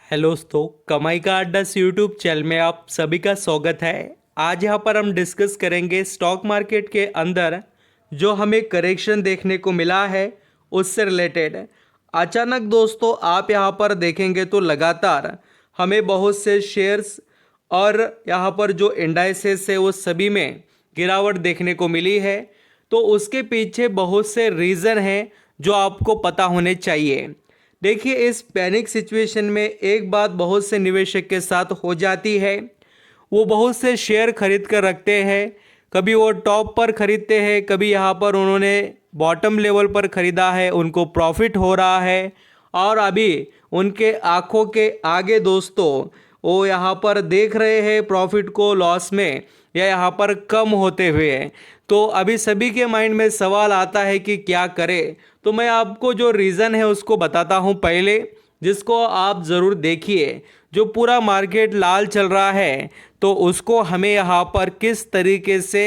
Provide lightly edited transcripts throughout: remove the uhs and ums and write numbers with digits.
Hello दोस्तों, कमाई का अड्डा यूट्यूब चैनल में आप सभी का स्वागत है। आज यहाँ पर हम डिस्कस करेंगे स्टॉक मार्केट के अंदर जो हमें करेक्शन देखने को मिला है उससे रिलेटेड। अचानक दोस्तों आप यहाँ पर देखेंगे तो लगातार हमें बहुत से शेयर्स और यहाँ पर जो इंडाइसेस है वो सभी में गिरावट देखने को मिली है। तो उसके पीछे बहुत से रीज़न हैं जो आपको पता होने चाहिए। देखिए, इस पैनिक सिचुएशन में एक बात बहुत से निवेशक के साथ हो जाती है, वो बहुत से शेयर खरीद कर रखते हैं। कभी वो टॉप पर खरीदते हैं, कभी यहाँ पर उन्होंने बॉटम लेवल पर खरीदा है, उनको प्रॉफिट हो रहा है और अभी उनके आंखों के आगे दोस्तों वो यहाँ पर देख रहे हैं प्रॉफिट को लॉस में या यहाँ पर कम होते हुए। तो अभी सभी के माइंड में सवाल आता है कि क्या करें। तो मैं आपको जो रीज़न है उसको बताता हूँ पहले, जिसको आप ज़रूर देखिए। जो पूरा मार्केट लाल चल रहा है तो उसको हमें यहाँ पर किस तरीके से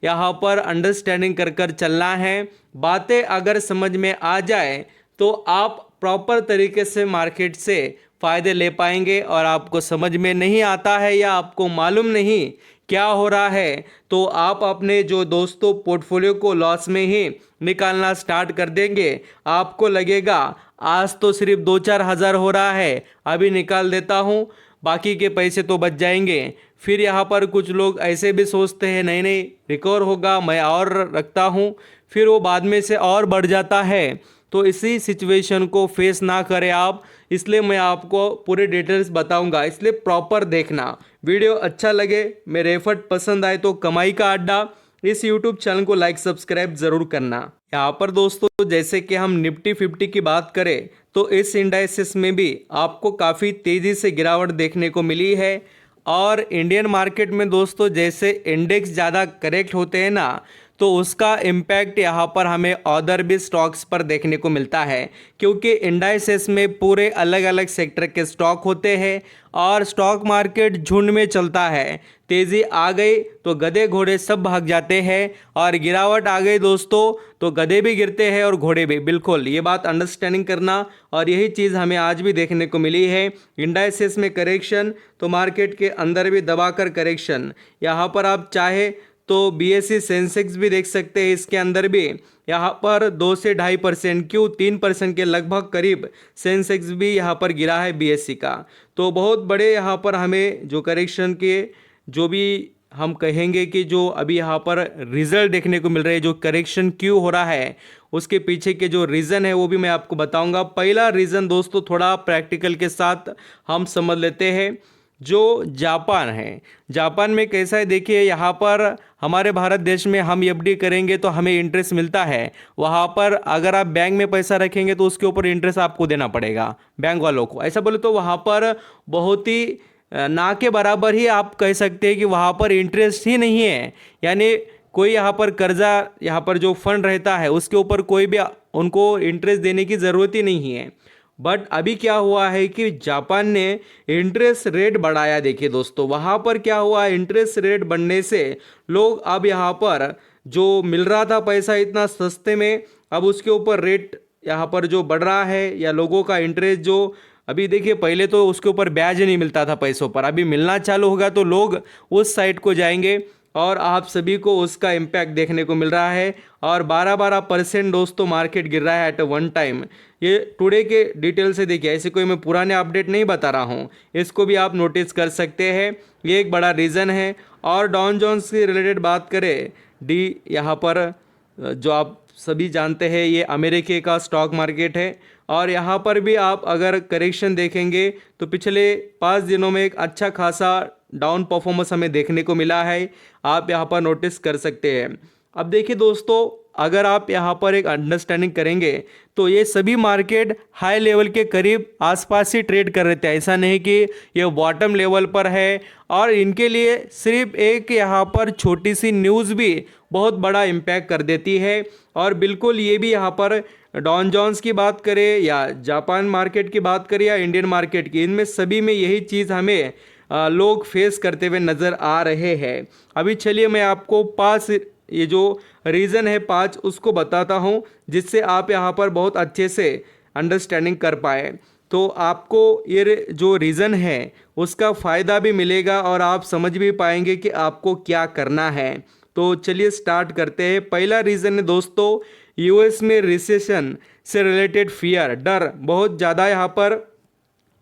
यहाँ पर अंडरस्टैंडिंग कर कर चलना है। बातें अगर समझ में आ जाए तो आप प्रॉपर तरीके से मार्केट से फ़ायदे ले पाएंगे। और आपको समझ में नहीं आता है या आपको मालूम नहीं क्या हो रहा है तो आप अपने जो दोस्तों पोर्टफोलियो को लॉस में ही निकालना स्टार्ट कर देंगे। आपको लगेगा आज तो सिर्फ 2-4 हज़ार हो रहा है, अभी निकाल देता हूँ, बाकी के पैसे तो बच जाएंगे। फिर यहाँ पर कुछ लोग ऐसे भी सोचते हैं नहीं नहीं रिकवर होगा, मैं और रखता हूँ, फिर वो बाद में से और बढ़ जाता है। तो इसी सिचुएशन को फेस ना करें आप, इसलिए मैं आपको पूरे डिटेल्स बताऊंगा, इसलिए प्रॉपर देखना। वीडियो अच्छा लगे, मेरे एफर्ट पसंद आए तो कमाई का अड्डा इस यूट्यूब चैनल को लाइक सब्सक्राइब जरूर करना। यहाँ पर दोस्तों जैसे कि हम निफ्टी 50 की बात करें तो इस इंडाइसिस में भी आपको काफ़ी तेज़ी से गिरावट देखने को मिली है। और इंडियन मार्केट में दोस्तों जैसे इंडेक्स ज़्यादा करेक्ट होते हैं ना, तो उसका इम्पैक्ट यहाँ पर हमें अदर भी स्टॉक्स पर देखने को मिलता है, क्योंकि इंडाइसेस में पूरे अलग अलग सेक्टर के स्टॉक होते हैं और स्टॉक मार्केट झुंड में चलता है। तेज़ी आ गई तो गधे घोड़े सब भाग जाते हैं और गिरावट आ गई दोस्तों तो गधे भी गिरते हैं और घोड़े भी। बिल्कुल ये बात अंडरस्टैंडिंग करना, और यही चीज़ हमें आज भी देखने को मिली है। इंडाइसेस में करेक्शन तो मार्केट के अंदर भी दबाकर करेक्शन। यहाँ पर आप चाहे तो बीएसई सेंसेक्स भी देख सकते हैं, इसके अंदर भी यहाँ पर 2 से 2.5% क्यों 3% के लगभग करीब सेंसेक्स भी यहाँ पर गिरा है बीएसई का। तो बहुत बड़े यहाँ पर हमें जो करेक्शन के जो भी हम कहेंगे कि जो अभी यहाँ पर रिजल्ट देखने को मिल रहे हैं, जो करेक्शन क्यों हो रहा है उसके पीछे के जो रीज़न है वो भी मैं आपको बताऊंगा। पहला रीज़न दोस्तों थोड़ा प्रैक्टिकल के साथ हम समझ लेते हैं। जो जापान है, जापान में कैसा है देखिए, यहाँ पर हमारे भारत देश में हम एफडी करेंगे तो हमें इंटरेस्ट मिलता है। वहाँ पर अगर आप बैंक में पैसा रखेंगे तो उसके ऊपर इंटरेस्ट आपको देना पड़ेगा बैंक वालों को। ऐसा बोले तो वहाँ पर बहुत ही ना के बराबर ही आप कह सकते हैं कि वहाँ पर इंटरेस्ट ही नहीं है। यानी कोई यहाँ पर कर्जा यहाँ पर जो फंड रहता है उसके ऊपर कोई भी उनको इंटरेस्ट देने की ज़रूरत ही नहीं है। बट अभी क्या हुआ है कि जापान ने इंटरेस्ट रेट बढ़ाया। देखिए दोस्तों वहाँ पर क्या हुआ, इंटरेस्ट रेट बढ़ने से लोग अब यहाँ पर जो मिल रहा था पैसा इतना सस्ते में, अब उसके ऊपर रेट यहाँ पर जो बढ़ रहा है या लोगों का इंटरेस्ट जो अभी देखिए, पहले तो उसके ऊपर ब्याज नहीं मिलता था पैसों पर, अभी मिलना चालू होगा तो लोग उस साइड को जाएंगे और आप सभी को उसका इम्पैक्ट देखने को मिल रहा है। और 12% दोस्तों मार्केट गिर रहा है एट वन टाइम। ये टुडे के डिटेल से देखिए, ऐसे कोई मैं पुराने अपडेट नहीं बता रहा हूँ, इसको भी आप नोटिस कर सकते हैं। ये एक बड़ा रीज़न है। और डॉन जोन्स से रिलेटेड बात करें, डी यहाँ पर जो आप सभी जानते हैं ये अमेरिका का स्टॉक मार्केट है और यहाँ पर भी आप अगर करेक्शन देखेंगे तो पिछले 5 दिनों में एक अच्छा खासा डाउन परफॉर्मेंस हमें देखने को मिला है, आप यहाँ पर नोटिस कर सकते हैं। अब देखिए दोस्तों, अगर आप यहाँ पर एक अंडरस्टैंडिंग करेंगे तो ये सभी मार्केट हाई लेवल के करीब आसपास ही ट्रेड कर रहे थे। ऐसा नहीं कि ये बॉटम लेवल पर है, और इनके लिए सिर्फ एक यहाँ पर छोटी सी न्यूज़ भी बहुत बड़ा इम्पैक्ट कर देती है। और बिल्कुल ये भी यहाँ पर डॉन जोन्स की बात करें या जापान मार्केट की बात करें या इंडियन मार्केट की, इनमें सभी में यही चीज़ हमें लोग फेस करते हुए नज़र आ रहे हैं। अभी चलिए मैं आपको 5 ये जो रीज़न है 5 उसको बताता हूँ, जिससे आप यहाँ पर बहुत अच्छे से अंडरस्टैंडिंग कर पाए। तो आपको ये जो रीज़न है उसका फ़ायदा भी मिलेगा और आप समझ भी पाएंगे कि आपको क्या करना है। तो चलिए स्टार्ट करते हैं। पहला रीज़न है दोस्तों, यूएस में रिसेशन से रिलेटेड फियर, डर बहुत ज़्यादा यहाँ पर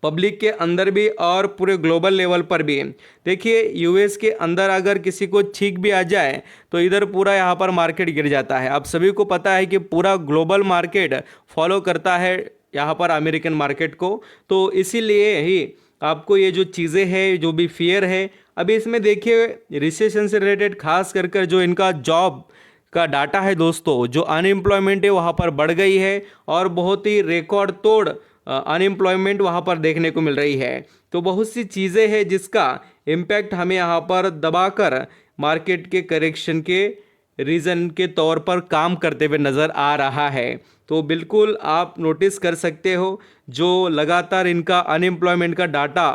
पब्लिक के अंदर भी और पूरे ग्लोबल लेवल पर भी। देखिए यूएस के अंदर अगर किसी को छींक भी आ जाए तो इधर पूरा यहाँ पर मार्केट गिर जाता है। आप सभी को पता है कि पूरा ग्लोबल मार्केट फॉलो करता है यहाँ पर अमेरिकन मार्केट को। तो इसीलिए ही आपको ये जो चीज़ें हैं, जो भी फियर है, अभी इसमें देखिए रिसेशन से रिलेटेड खास कर कर जो इनका जॉब का डाटा है दोस्तों, जो अनएम्प्लॉयमेंट है वहाँ पर बढ़ गई है और बहुत ही रिकॉर्ड तोड़ अनएम्प्लॉयमेंट वहाँ पर देखने को मिल रही है। तो बहुत सी चीज़ें हैं जिसका इम्पैक्ट हमें यहाँ पर दबाकर मार्केट के करेक्शन के रीज़न के तौर पर काम करते हुए नज़र आ रहा है। तो बिल्कुल आप नोटिस कर सकते हो, जो लगातार इनका अनएम्प्लॉयमेंट का डाटा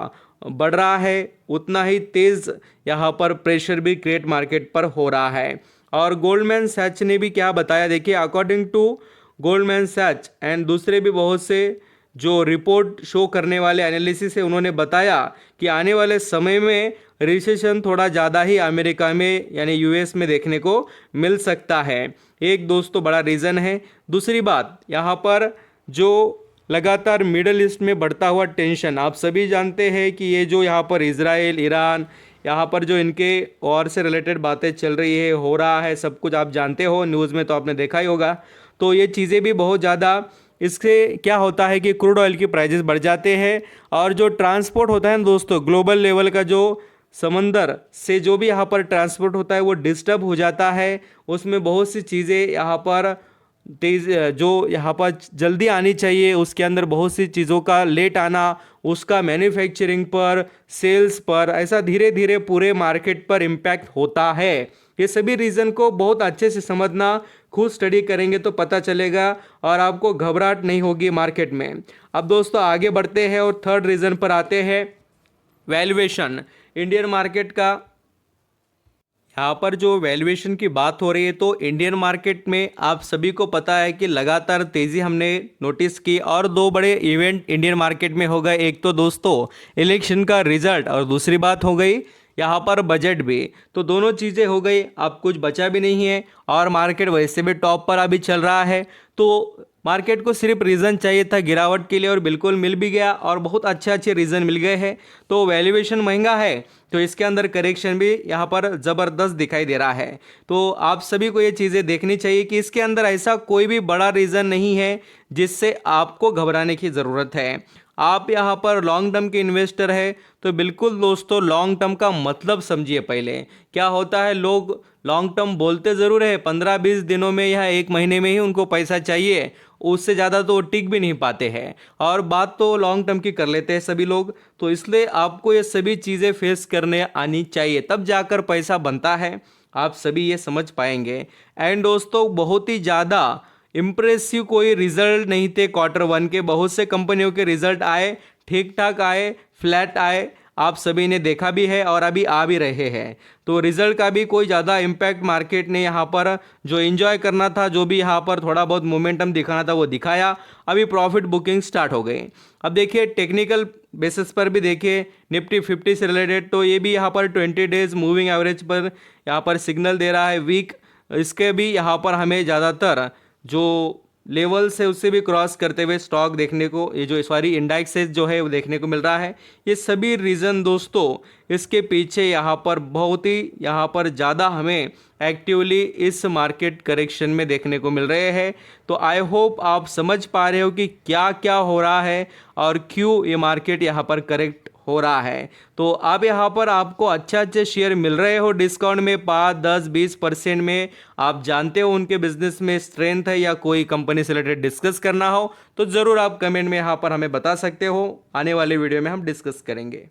बढ़ रहा है उतना ही तेज़ यहाँ पर प्रेशर भी क्रिएट मार्केट पर हो रहा है। और गोल्डमैन सैच ने भी क्या बताया, देखिए according to Goldman Sachs and दूसरे भी बहुत से जो रिपोर्ट शो करने वाले एनालिसिस है, उन्होंने बताया कि आने वाले समय में रिसेशन थोड़ा ज़्यादा ही अमेरिका में यानी यूएस में देखने को मिल सकता है। एक दोस्तों बड़ा रीज़न है। दूसरी बात, यहाँ पर जो लगातार मिडल ईस्ट में बढ़ता हुआ टेंशन, आप सभी जानते हैं कि ये जो यहाँ पर इजराइल, ईरान, यहाँ पर जो इनके वॉर से रिलेटेड बातें चल रही है, हो रहा है, सब कुछ आप जानते हो, न्यूज़ में तो आपने देखा ही होगा। तो ये चीज़ें भी बहुत ज़्यादा, इससे क्या होता है कि क्रूड ऑयल की प्राइजेस बढ़ जाते हैं और जो ट्रांसपोर्ट होता है ना दोस्तों, ग्लोबल लेवल का जो समंदर से जो भी यहाँ पर ट्रांसपोर्ट होता है वो डिस्टर्ब हो जाता है। उसमें बहुत सी चीज़ें यहाँ पर तेज जो यहाँ पर जल्दी आनी चाहिए, उसके अंदर बहुत सी चीज़ों का लेट आना, उसका मैन्युफैक्चरिंग पर, सेल्स पर, ऐसा धीरे धीरे पूरे मार्केट पर इम्पैक्ट होता है। ये सभी रीज़न को बहुत अच्छे से समझना, खुद स्टडी करेंगे तो पता चलेगा और आपको घबराहट नहीं होगी मार्केट में। अब दोस्तों आगे बढ़ते हैं और थर्ड रीज़न पर आते हैं, वैल्यूएशन इंडियन मार्केट का। यहाँ पर जो वैल्यूएशन की बात हो रही है तो इंडियन मार्केट में आप सभी को पता है कि लगातार तेज़ी हमने नोटिस की और दो बड़े इवेंट इंडियन मार्केट में हो गए। एक तो दोस्तों इलेक्शन का रिजल्ट और दूसरी बात हो गई यहाँ पर बजट भी। तो दोनों चीज़ें हो गई, अब कुछ बचा भी नहीं है और मार्केट वैसे भी टॉप पर अभी चल रहा है। तो मार्केट को सिर्फ रीज़न चाहिए था गिरावट के लिए और बिल्कुल मिल भी गया और बहुत अच्छे अच्छे रीज़न मिल गए हैं। तो वैल्यूएशन महंगा है तो इसके अंदर करेक्शन भी यहाँ पर ज़बरदस्त दिखाई दे रहा है। तो आप सभी को ये चीज़ें देखनी चाहिए कि इसके अंदर ऐसा कोई भी बड़ा रीज़न नहीं है जिससे आपको घबराने की ज़रूरत है। आप यहाँ पर लॉन्ग टर्म के इन्वेस्टर है तो बिल्कुल दोस्तों लॉन्ग टर्म का मतलब समझिए। पहले क्या होता है, लोग लॉन्ग टर्म बोलते ज़रूर है, 15-20 दिनों में या एक महीने में ही उनको पैसा चाहिए, उससे ज़्यादा तो टिक भी नहीं पाते हैं और बात तो लॉन्ग टर्म की कर लेते हैं सभी लोग। तो इसलिए आपको ये सभी चीज़ें फेस करने आनी चाहिए, तब जाकर पैसा बनता है। आप सभी ये समझ पाएंगे। एंड दोस्तों बहुत ही ज़्यादा इम्प्रेसिव कोई रिजल्ट नहीं थे क्वार्टर वन के। बहुत से कंपनियों के रिजल्ट आए, ठीक ठाक आए, फ्लैट आए, आप सभी ने देखा भी है और अभी आ भी रहे हैं। तो रिजल्ट का भी कोई ज़्यादा इम्पैक्ट मार्केट ने यहाँ पर जो एंजॉय करना था, जो भी यहाँ पर थोड़ा बहुत मोमेंटम दिखाना था वो दिखाया। अभी प्रॉफिट बुकिंग स्टार्ट हो गई। अब देखिए टेक्निकल बेसिस पर भी देखिए निफ्टी 50 से रिलेटेड, तो ये भी यहाँ पर 20 डेज मूविंग एवरेज पर यहाँ पर सिग्नल दे रहा है वीक। इसके भी यहाँ पर हमें ज़्यादातर जो लेवल्स है उससे भी क्रॉस करते हुए स्टॉक देखने को, ये जो सॉरी इंडेक्सेस जो है वो देखने को मिल रहा है। ये सभी रीज़न दोस्तों इसके पीछे यहाँ पर बहुत ही यहाँ पर ज़्यादा हमें एक्टिवली इस मार्केट करेक्शन में देखने को मिल रहे हैं। तो आई होप आप समझ पा रहे हो कि क्या क्या हो रहा है और क्यों ये मार्केट यहाँ पर करेक्ट हो रहा है। तो अब यहाँ पर आपको अच्छे शेयर मिल रहे हो डिस्काउंट में 5-10-20% में। आप जानते हो उनके बिजनेस में स्ट्रेंथ है या कोई कंपनी से रिलेटेड डिस्कस करना हो तो ज़रूर आप कमेंट में यहाँ पर हमें बता सकते हो। आने वाले वीडियो में हम डिस्कस करेंगे।